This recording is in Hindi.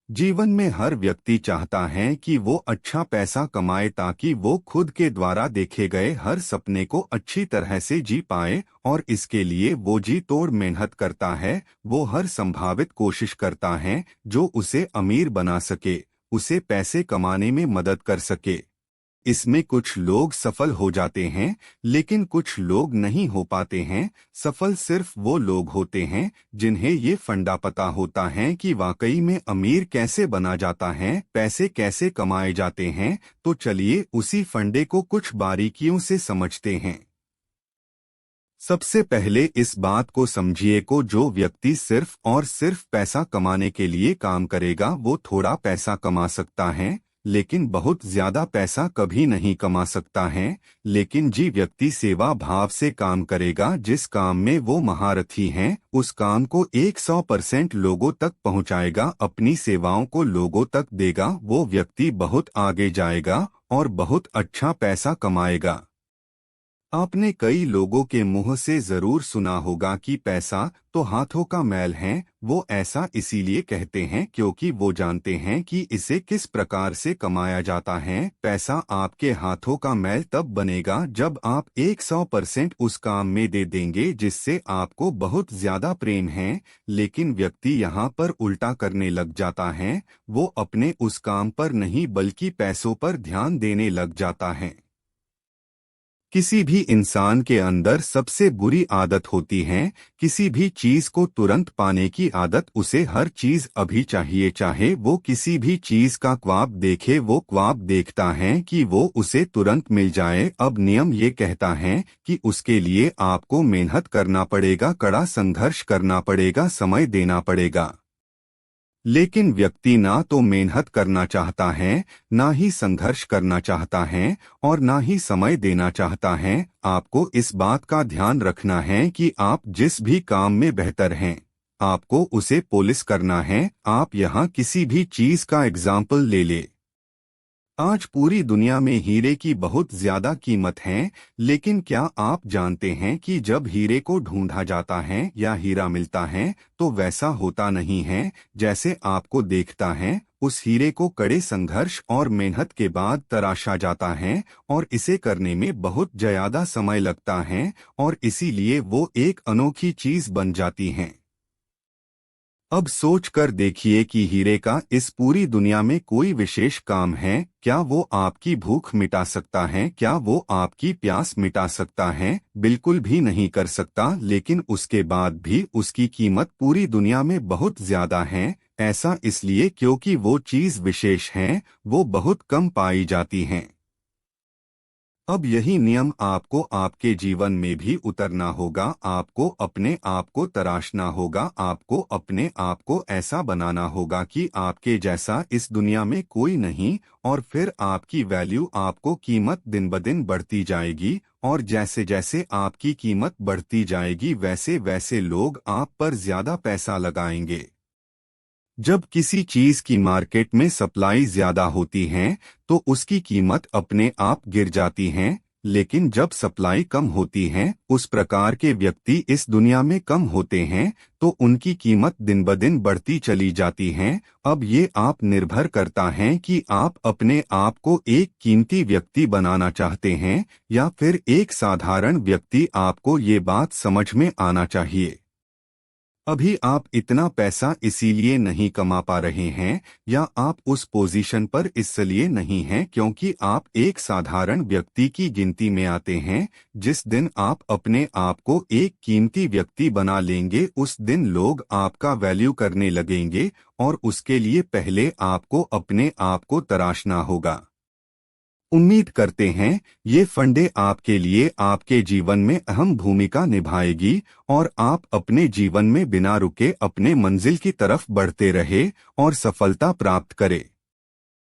जीवन में हर व्यक्ति चाहता है कि वो अच्छा पैसा कमाए ताकि वो खुद के द्वारा देखे गए हर सपने को अच्छी तरह से जी पाए और इसके लिए वो जी तोड़ मेहनत करता है। वो हर संभावित कोशिश करता है जो उसे अमीर बना सके, उसे पैसे कमाने में मदद कर सके। इसमें कुछ लोग सफल हो जाते हैं, लेकिन कुछ लोग नहीं हो पाते हैं। सफल सिर्फ वो लोग होते हैं जिन्हें ये फंडा पता होता है कि वाकई में अमीर कैसे बना जाता है, पैसे कैसे कमाए जाते हैं। तो चलिए उसी फंडे को कुछ बारीकियों से समझते हैं। सबसे पहले इस बात को समझिए को जो व्यक्ति सिर्फ और सिर्फ पैसा कमाने के लिए काम करेगा वो थोड़ा पैसा कमा सकता है, लेकिन बहुत ज्यादा पैसा कभी नहीं कमा सकता है। लेकिन जी व्यक्ति सेवा भाव से काम करेगा, जिस काम में वो महारथी हैं, उस काम को 100% लोगों तक पहुंचाएगा, अपनी सेवाओं को लोगों तक देगा, वो व्यक्ति बहुत आगे जाएगा और बहुत अच्छा पैसा कमाएगा। आपने कई लोगों के मुंह से जरूर सुना होगा कि पैसा तो हाथों का मैल है। वो ऐसा इसीलिए कहते हैं क्योंकि वो जानते हैं कि इसे किस प्रकार से कमाया जाता है। पैसा आपके हाथों का मैल तब बनेगा जब आप 100% उस काम में दे देंगे जिससे आपको बहुत ज्यादा प्रेम है। लेकिन व्यक्ति यहाँ पर उल्टा करने लग जाता है, वो अपने उस काम पर नहीं बल्कि पैसों पर ध्यान देने लग जाता है। किसी भी इंसान के अंदर सबसे बुरी आदत होती है किसी भी चीज को तुरंत पाने की आदत। उसे हर चीज अभी चाहिए, चाहे वो किसी भी चीज का ख्वाब देखे, वो ख्वाब देखता है कि वो उसे तुरंत मिल जाए। अब नियम ये कहता है कि उसके लिए आपको मेहनत करना पड़ेगा, कड़ा संघर्ष करना पड़ेगा, समय देना पड़ेगा। लेकिन व्यक्ति ना तो मेहनत करना चाहता है, ना ही संघर्ष करना चाहता है और ना ही समय देना चाहता है। आपको इस बात का ध्यान रखना है कि आप जिस भी काम में बेहतर हैं, आपको उसे पॉलिश करना है। आप यहाँ किसी भी चीज का एग्जाम्पल ले ले। आज पूरी दुनिया में हीरे की बहुत ज्यादा कीमत है, लेकिन क्या आप जानते हैं कि जब हीरे को ढूंढा जाता है या हीरा मिलता है तो वैसा होता नहीं है जैसे आपको देखता है। उस हीरे को कड़े संघर्ष और मेहनत के बाद तराशा जाता है और इसे करने में बहुत ज्यादा समय लगता है और इसीलिए वो एक अनोखी चीज बन जाती है। अब सोच कर देखिए कि हीरे का इस पूरी दुनिया में कोई विशेष काम है क्या? वो आपकी भूख मिटा सकता है क्या? वो आपकी प्यास मिटा सकता है? बिल्कुल भी नहीं कर सकता। लेकिन उसके बाद भी उसकी कीमत पूरी दुनिया में बहुत ज्यादा है। ऐसा इसलिए क्योंकि वो चीज विशेष है, वो बहुत कम पाई जाती हैं। अब यही नियम आपको आपके जीवन में भी उतरना होगा। आपको अपने आप को तराशना होगा, आपको अपने आप को ऐसा बनाना होगा कि आपके जैसा इस दुनिया में कोई नहीं, और फिर आपकी वैल्यू, आपको कीमत दिन ब दिन बढ़ती जाएगी। और जैसे जैसे आपकी कीमत बढ़ती जाएगी वैसे वैसे लोग आप पर ज्यादा पैसा लगाएंगे। जब किसी चीज की मार्केट में सप्लाई ज्यादा होती है तो उसकी कीमत अपने आप गिर जाती है, लेकिन जब सप्लाई कम होती है, उस प्रकार के व्यक्ति इस दुनिया में कम होते हैं तो उनकी कीमत दिन ब दिन बढ़ती चली जाती है। अब ये आप निर्भर करता है कि आप अपने आप को एक कीमती व्यक्ति बनाना चाहते हैं या फिर एक साधारण व्यक्ति। आपको ये बात समझ में आना चाहिए। अभी आप इतना पैसा इसीलिए नहीं कमा पा रहे हैं या आप उस पोजीशन पर इसलिए नहीं हैं क्योंकि आप एक साधारण व्यक्ति की गिनती में आते हैं। जिस दिन आप अपने आप को एक कीमती व्यक्ति बना लेंगे उस दिन लोग आपका वैल्यू करने लगेंगे, और उसके लिए पहले आपको अपने आप को तराशना होगा। उम्मीद करते हैं ये फंडे आपके लिए आपके जीवन में अहम भूमिका निभाएगी और आप अपने जीवन में बिना रुके अपने मंजिल की तरफ बढ़ते रहे और सफलता प्राप्त करें।